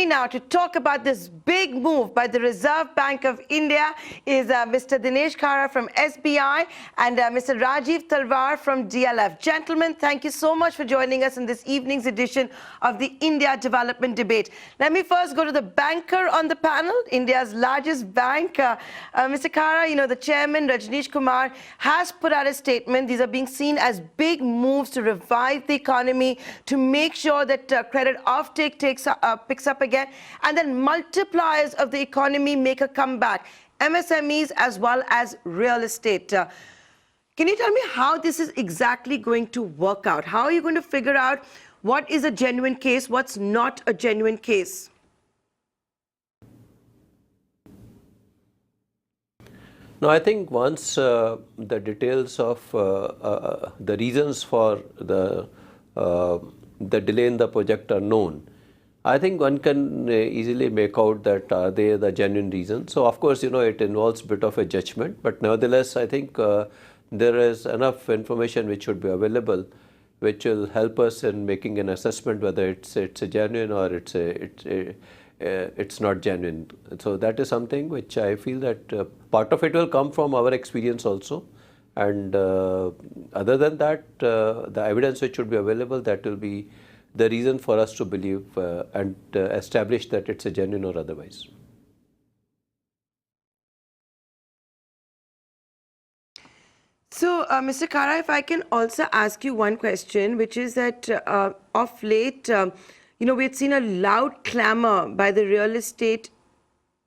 me now to talk about this big move by the Reserve Bank of India is Mr. Dinesh Khara from SBI and Mr. Rajeev Talwar from DLF. Gentlemen, thank you so much for joining us in this evening's edition of the India Development Debate. Let me first go to the banker on the panel, India's largest bank. Mr. Khara, you know, the chairman, Rajneesh Kumar, has put out a statement. These are being seen as big moves to revive the economy, to make sure that credit offtake picks up again, and then multipliers of the economy make a comeback, MSMEs as well as real estate. Can you tell me how this is exactly going to work out? How are you going to figure out what is a genuine case, what's not a genuine case? No, I think once the details of the reasons for the delay in the project are known, I think one can easily make out that are they the genuine reasons. So of course, you know, it involves a bit of a judgment, but nevertheless, I think there is enough information which should be available, which will help us in making an assessment whether it's a genuine or it's not genuine. So that is something which I feel that part of it will come from our experience also. And other than that, the evidence which should be available, that will be the reason for us to believe and establish that it's a genuine or otherwise. So, Mr. Khara, if I can also ask you one question, which is that of late, you know, we've seen a loud clamor by the real estate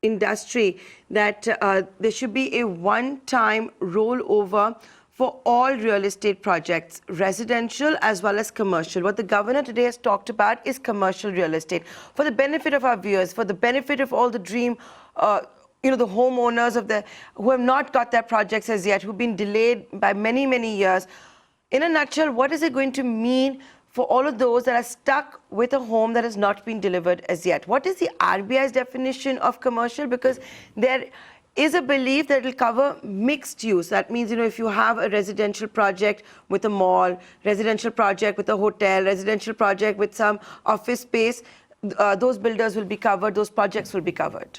industry that there should be a one-time rollover for all real estate projects, residential as well as commercial. What the governor today has talked about is commercial real estate. For the benefit of our viewers, for the benefit of all the dream, you know, the homeowners who have not got their projects as yet, who've been delayed by many, many years. In a nutshell, what is it going to mean for all of those that are stuck with a home that has not been delivered as yet? What is the RBI's definition of commercial? Because there is a belief that it will cover mixed use. That means, you know, if you have a residential project with a mall, residential project with a hotel, residential project with some office space, those builders will be covered, those projects will be covered.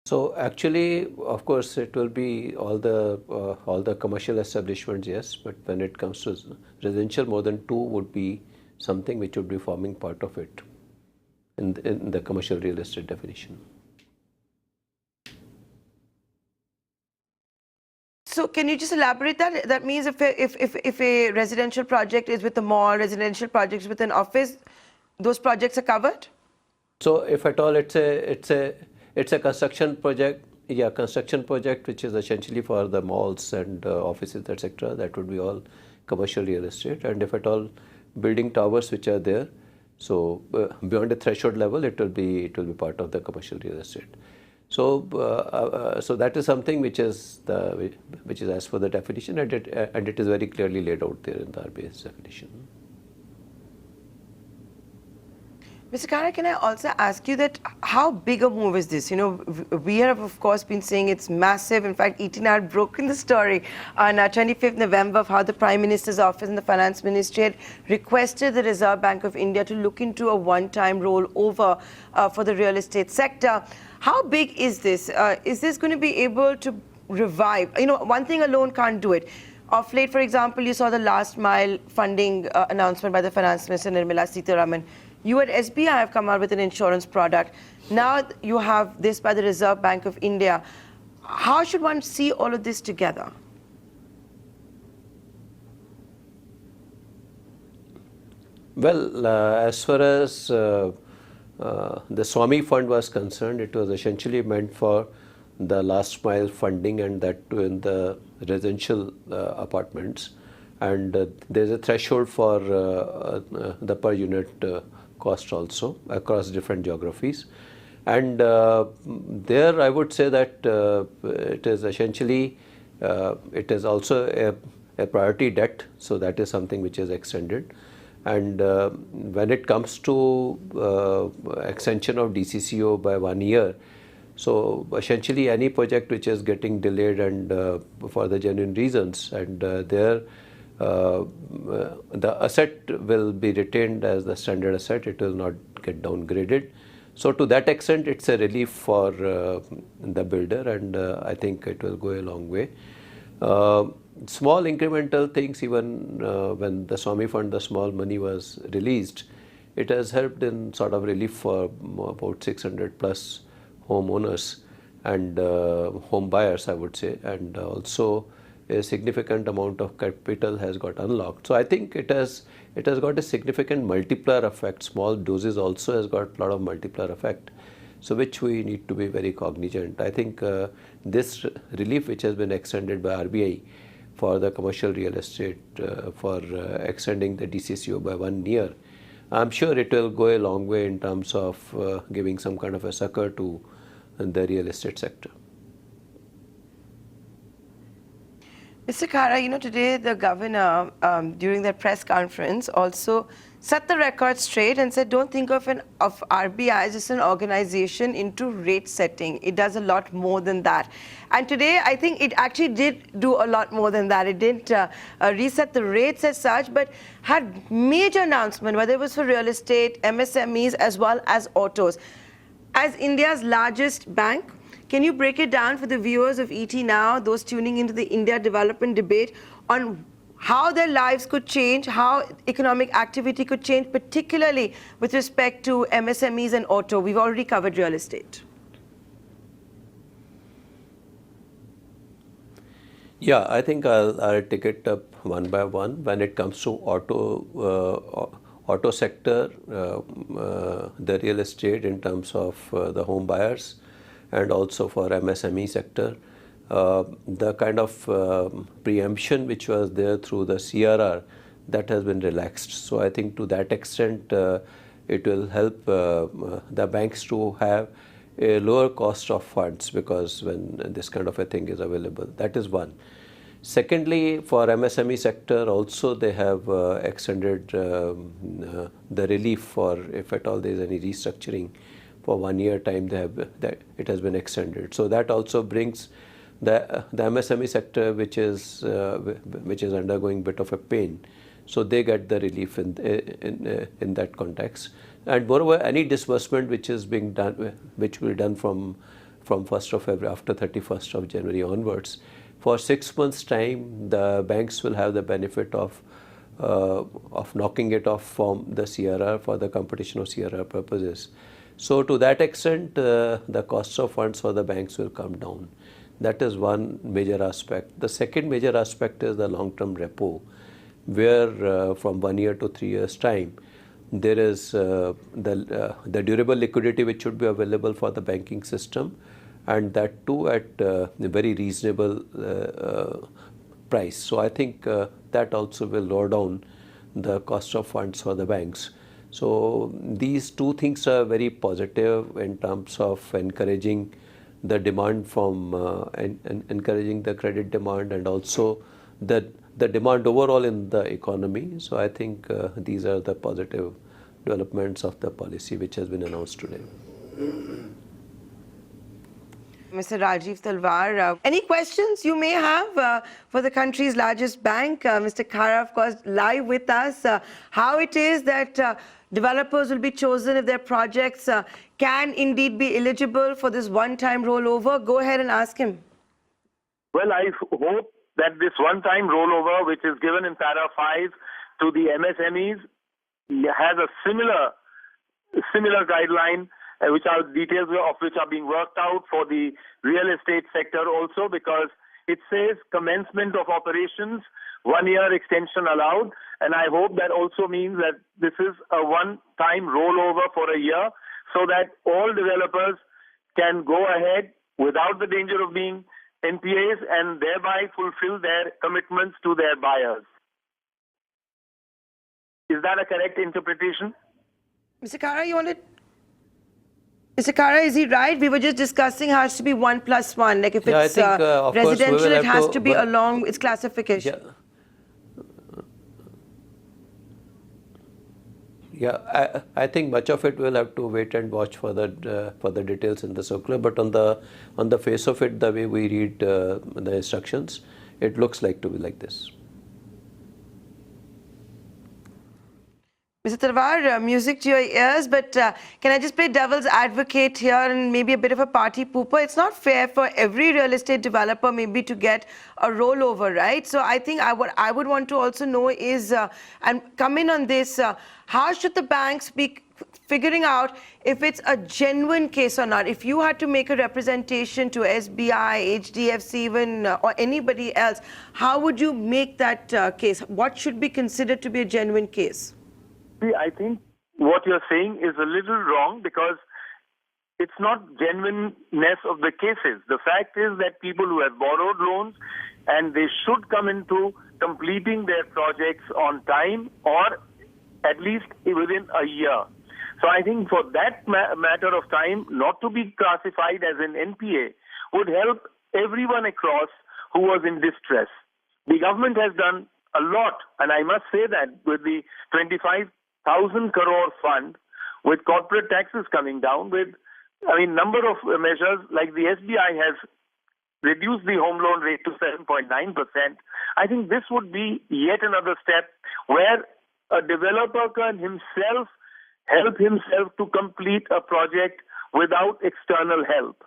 So actually, of course, it will be all the commercial establishments, yes. But when it comes to residential, more than two would be something which would be forming part of it in the commercial real estate definition. So can you just elaborate that? That means if a residential project is with a mall, residential projects with an office, those projects are covered? So if at all it's a construction project, yeah, construction project which is essentially for the malls and offices, etc. That would be all commercial real estate. And if at all building towers which are there, so beyond a threshold level, it will be part of the commercial real estate. So so that is something which is as per the definition, and it is very clearly laid out there in the RBI's definition. Mr. Khara, can I also ask you that how big a move is this? You know, we have, of course, been saying it's massive. In fact, ET had broken the story on 25th November of how the Prime Minister's office and the Finance Ministry had requested the Reserve Bank of India to look into a one-time rollover for the real estate sector. How big is this? Is this going to be able to revive? You know, one thing alone can't do it. Of late, for example, you saw the last mile funding announcement by the Finance Minister, Nirmala Sitharaman. You at SBI have come out with an insurance product. Now you have this by the Reserve Bank of India. How should one see all of this together? Well, as far as the Swami Fund was concerned, it was essentially meant for the last mile funding, and that too in the residential apartments. And there's a threshold for the per unit cost also across different geographies. And there I would say that it is essentially, it is also a priority debt, so that is something which is extended. And when it comes to extension of DCCO by 1 year, so essentially any project which is getting delayed and for the genuine reasons, and there the asset will be retained as the standard asset. It will not get downgraded. So to that extent, it's a relief for the builder, and I think it will go a long way. Small incremental things, even when the Swami Fund, the small money was released, it has helped in sort of relief for about 600 plus homeowners and home buyers, I would say, and also a significant amount of capital has got unlocked. So I think it has got a significant multiplier effect. Small doses also has got a lot of multiplier effect, so which we need to be very cognizant. I think this relief which has been extended by RBI for the commercial real estate, for extending the DCCO by 1 year, I'm sure it will go a long way in terms of giving some kind of a succor to the real estate sector. Mr. Khara, today the governor, during that press conference, also set the record straight and said, don't think of RBI as just an organization into rate setting. It does a lot more than that. And today, I think it actually did do a lot more than that. It didn't reset the rates as such, but had major announcement, whether it was for real estate, MSMEs, as well as autos. As India's largest bank, can you break it down for the viewers of ET Now, those tuning into the India development debate, on how their lives could change, how economic activity could change, particularly with respect to MSMEs and auto? We've already covered real estate. Yeah, I think I'll take it up one by one. When it comes to auto sector, the real estate in terms of the home buyers, and also for MSME sector, the kind of preemption which was there through the CRR, that has been relaxed. So I think to that extent, it will help the banks to have a lower cost of funds, because when this kind of a thing is available, that is one. Secondly, for MSME sector also, they have extended the relief for, if at all there is any restructuring, for 1 year time, it has been extended. So that also brings the MSME sector, which is undergoing bit of a pain, so they get the relief in that context. And moreover, any disbursement which is being done, which will be done from 1st of February, after 31st of January onwards, for 6 months' time, the banks will have the benefit of knocking it off from the CRR for the competition of CRR purposes. So to that extent, the cost of funds for the banks will come down. That is one major aspect. The second major aspect is the long-term repo, where from 1 year to 3 years' time, there is the durable liquidity which should be available for the banking system, and that too at a very reasonable price. So I think that also will lower down the cost of funds for the banks. So these two things are very positive in terms of encouraging the demand from encouraging the credit demand, and also the demand overall in the economy. So I think these are the positive developments of the policy which has been announced today. Mr. Rajeev Talwar, any questions you may have for the country's largest bank? Mr. Khara, of course, live with us. How it is that developers will be chosen if their projects can indeed be eligible for this one-time rollover? Go ahead and ask him. Well, I hope that this one-time rollover, which is given in Para 5 to the MSMEs, has a similar guideline, which are details of which are being worked out for the real estate sector also, because it says commencement of operations, 1 year extension allowed. And I hope that also means that this is a one-time rollover for a year, so that all developers can go ahead without the danger of being NPAs and thereby fulfill their commitments to their buyers. Is that a correct interpretation? Mr. Khara, Mr. Khara, is he right? We were just discussing how it has to be 1+1. Like if it's residential, it has to be along its classification. Yeah, I think much of it will have to wait and watch for the details in the circular. But on the face of it, the way we read the instructions, it looks like to be like this. Mr. Talwar, music to your ears, but can I just play devil's advocate here and maybe a bit of a party pooper? It's not fair for every real estate developer maybe to get a rollover, right? So I think what I would want to also know is, and come in on this, how should the banks be figuring out if it's a genuine case or not? If you had to make a representation to SBI, HDFC even, or anybody else, how would you make that case? What should be considered to be a genuine case? See, I think what you're saying is a little wrong because it's not genuineness of the cases. The fact is that people who have borrowed loans and they should come into completing their projects on time or at least within a year. So I think for that matter of time, not to be classified as an NPA would help everyone across who was in distress. The government has done a lot, and I must say that with the 25,000 crore fund, with corporate taxes coming down, with number of measures like the SBI has reduced the home loan rate to 7.9%. I think this would be yet another step where a developer can help himself to complete a project without external help.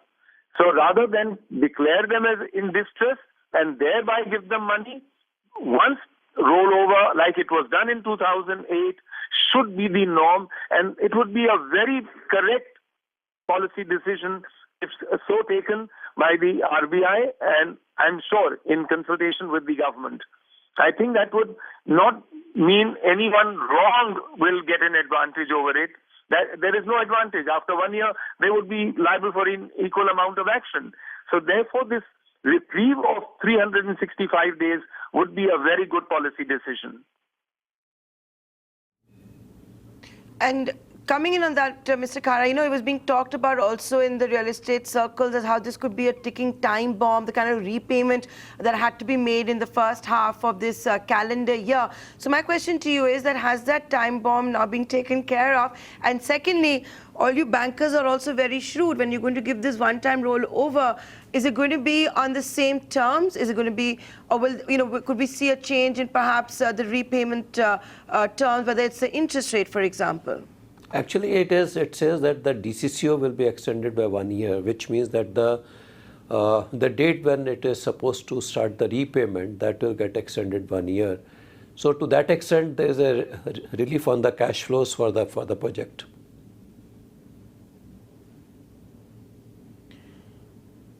So rather than declare them as in distress and thereby give them money, once rollover like it was done in 2008 should be the norm, and it would be a very correct policy decision if so taken by the RBI, and I'm sure in consultation with the government. I think that would not mean anyone wrong will get an advantage over it. That there is no advantage. After 1 year, they would be liable for an equal amount of action. So therefore, this reprieve of 365 days would be a very good policy decision. And coming in on that, Mr. Khara, it was being talked about also in the real estate circles as how this could be a ticking time bomb, the kind of repayment that had to be made in the first half of this calendar year. So my question to you is that has that time bomb now been taken care of? And secondly, all you bankers are also very shrewd. When you're going to give this one-time rollover, is it going to be on the same terms? Is it going to be, or could we see a change in perhaps the repayment terms, whether it's the interest rate, for example? Actually, it says that the DCCO will be extended by 1 year, which means that the date when it is supposed to start the repayment, that will get extended 1 year. So to that extent, there is a relief on the cash flows for the project.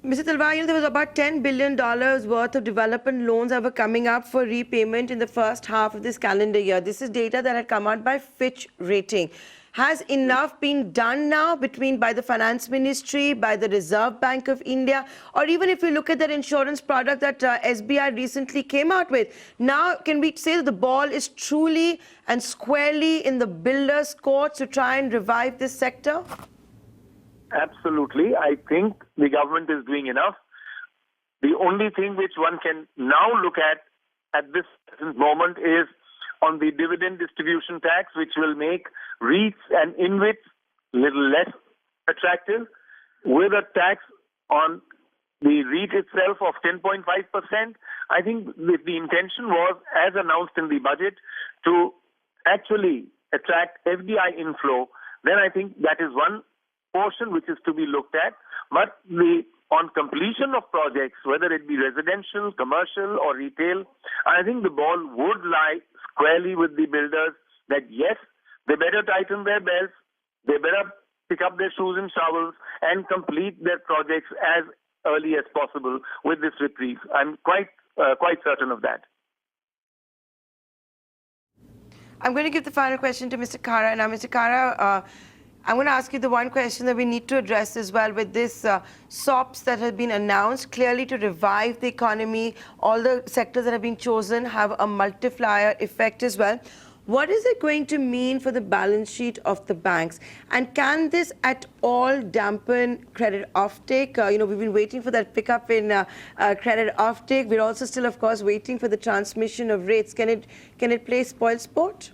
Mr. Talwar, there was about $10 billion worth of development loans that were coming up for repayment in the first half of this calendar year. This is data that had come out by Fitch Rating. Has enough been done now by the Finance Ministry, by the Reserve Bank of India, or even if you look at that insurance product that SBI recently came out with? Now, can we say that the ball is truly and squarely in the builders' court to try and revive this sector? Absolutely. I think the government is doing enough. The only thing which one can now look at this present moment is on the dividend distribution tax, which will make REITs and InvITs a little less attractive, with a tax on the REIT itself of 10.5%. I think the intention was, as announced in the budget, to actually attract FDI inflow. Then I think that is one portion which is to be looked at. But on completion of projects, whether it be residential, commercial or retail, I think the ball would lie squarely with the builders that yes, they better tighten their belts, they better pick up their shoes and shovels and complete their projects as early as possible with this reprieve. I'm quite certain of that. I'm going to give the final question to Mr. Khara. Now, Mr. Khara, I'm going to ask you the one question that we need to address as well with this SOPs that have been announced, clearly to revive the economy. All the sectors that have been chosen have a multiplier effect as well. What is it going to mean for the balance sheet of the banks? And can this at all dampen credit offtake? We've been waiting for that pickup in credit offtake. We're also still, of course, waiting for the transmission of rates. Can it play spoil sport?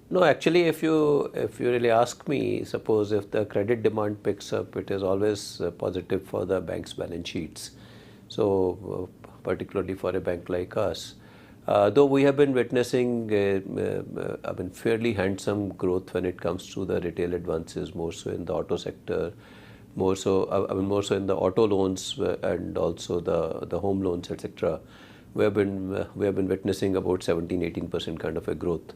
No, actually, if you really ask me, suppose if the credit demand picks up, it is always positive for the bank's balance sheets. So, particularly for a bank like us. Though we have been witnessing fairly handsome growth when it comes to the retail advances, more so in the auto sector, more so in the auto loans and also the home loans, etc. We have been witnessing about 17-18% kind of a growth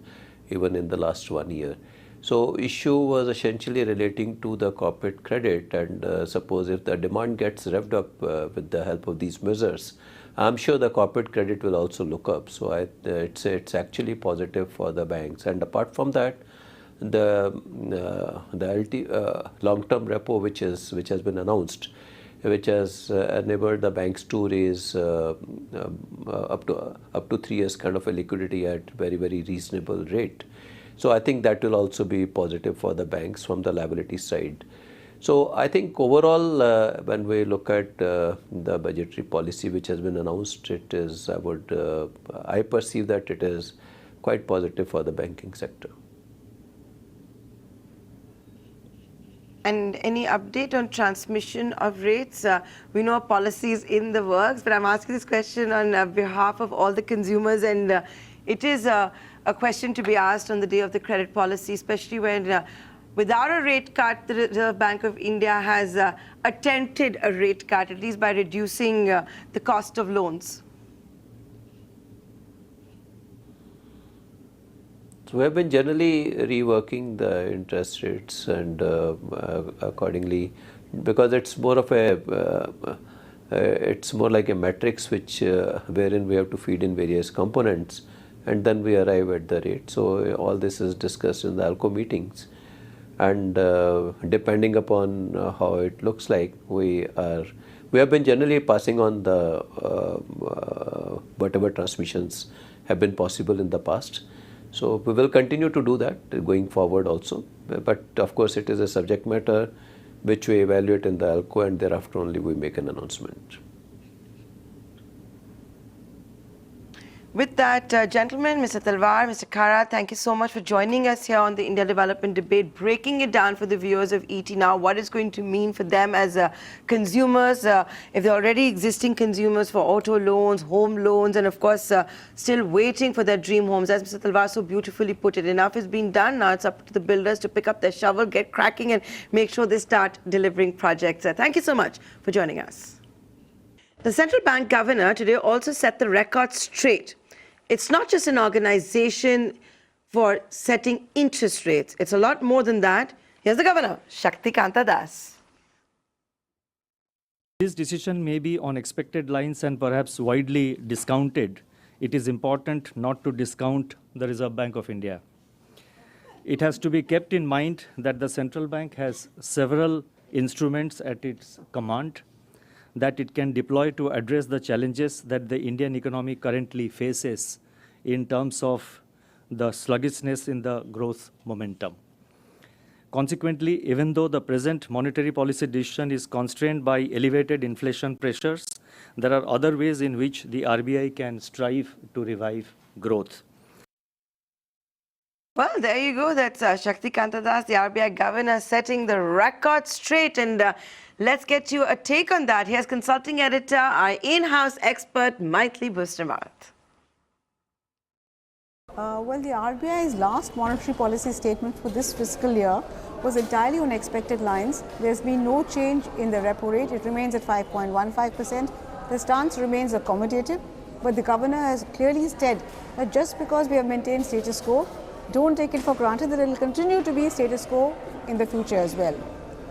even in the last 1 year. So issue was essentially relating to the corporate credit, and suppose if the demand gets revved up with the help of these measures, I'm sure the corporate credit will also look up. So it's actually positive for the banks. And apart from that, the long-term repo which has been announced, which has enabled the banks to raise up to 3 years kind of a liquidity at very reasonable rate. So I think that will also be positive for the banks from the liability side. So I think overall, when we look at the budgetary policy which has been announced, it is I perceive that it is quite positive for the banking sector. And any update on transmission of rates? We know policy is in the works, but I'm asking this question on behalf of all the consumers, and it is a question to be asked on the day of the credit policy, especially when without a rate cut, the Reserve Bank of India has attempted a rate cut, at least by reducing the cost of loans. So we have been generally reworking the interest rates, and accordingly, because it's more of it's more like a matrix which wherein we have to feed in various components, and then we arrive at the rate. So all this is discussed in the ALCO meetings, and depending upon how it looks like, we have been generally passing on the whatever transmissions have been possible in the past. So we will continue to do that going forward also. But of course, it is a subject matter which we evaluate in the ALCO, and thereafter only we make an announcement. With that, gentlemen, Mr. Talwar, Mr. Khara, thank you so much for joining us here on the India Development Debate, breaking it down for the viewers of ET Now, what it's going to mean for them as consumers, if they're already existing consumers for auto loans, home loans, and of course, still waiting for their dream homes. As Mr. Talwar so beautifully put it, enough is being done. Now it's up to the builders to pick up their shovel, get cracking, and make sure they start delivering projects. Thank you so much for joining us. The central bank governor today also set the record straight. It's not just an organization for setting interest rates. It's a lot more than that. Here's the governor, Shaktikanta Das. This decision may be on expected lines and perhaps widely discounted. It is important not to discount the Reserve Bank of India. It has to be kept in mind that the central bank has several instruments at its command that it can deploy to address the challenges that the Indian economy currently faces in terms of the sluggishness in the growth momentum. Consequently, even though the present monetary policy decision is constrained by elevated inflation pressures, there are other ways in which the RBI can strive to revive growth. Well, there you go. That's Shaktikanta Das, the RBI governor, setting the record straight. And let's get you a take on that. Here's consulting editor, our in-house expert, Maithili Bustermath. Well, the RBI's last monetary policy statement for this fiscal year was entirely on expected lines. There's been no change in the repo rate. It remains at 5.15%. The stance remains accommodative, but the governor has clearly said that just because we have maintained status quo, don't take it for granted that it will continue to be status quo in the future as well.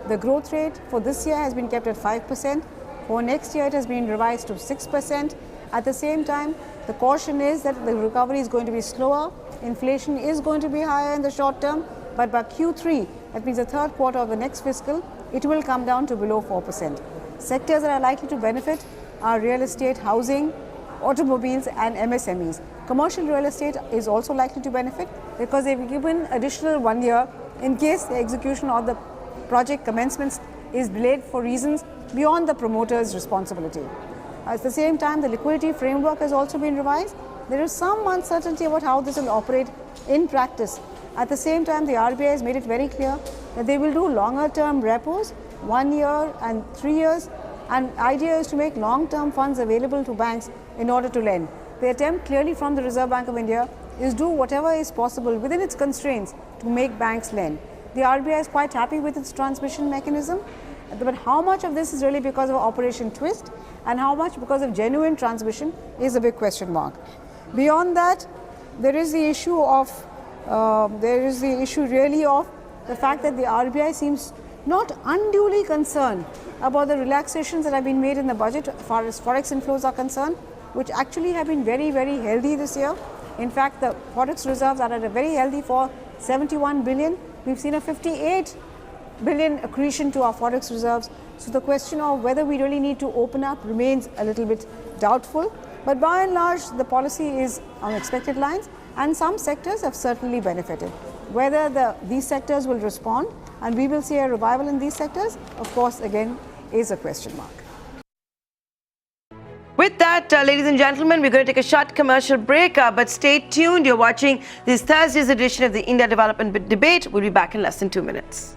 The growth rate for this year has been kept at 5%. For next year, it has been revised to 6%. At the same time, the caution is that the recovery is going to be slower. Inflation is going to be higher in the short term, but by Q3, that means the third quarter of the next fiscal, it will come down to below 4%. Sectors that are likely to benefit are real estate, housing, automobiles and MSMEs. Commercial real estate is also likely to benefit because they've given additional 1 year in case the execution or the project commencement is delayed for reasons beyond the promoter's responsibility. At the same time, the liquidity framework has also been revised. There is some uncertainty about how this will operate in practice. At the same time, the RBI has made it very clear that they will do longer term repos, 1 year and 3 years, and idea is to make long term funds available to banks in order to lend. The attempt clearly from the Reserve Bank of India is do whatever is possible within its constraints to make banks lend. The RBI is quite happy with its transmission mechanism, but how much of this is really because of Operation Twist and how much because of genuine transmission is a big question mark. Beyond that, there is the issue of really of the fact that the RBI seems not unduly concerned about the relaxations that have been made in the budget as far as forex inflows are concerned, which actually have been very, very healthy this year. In fact, the forex reserves are at a very healthy for 71 billion. We've seen a 58 billion accretion to our forex reserves. So the question of whether we really need to open up remains a little bit doubtful. But by and large, the policy is on expected lines, and some sectors have certainly benefited. Whether these sectors will respond and we will see a revival in these sectors, of course, again, is a question mark. With that, ladies and gentlemen, we're going to take a short commercial break, but stay tuned. You're watching this Thursday's edition of the India Development Debate. We'll be back in less than 2 minutes.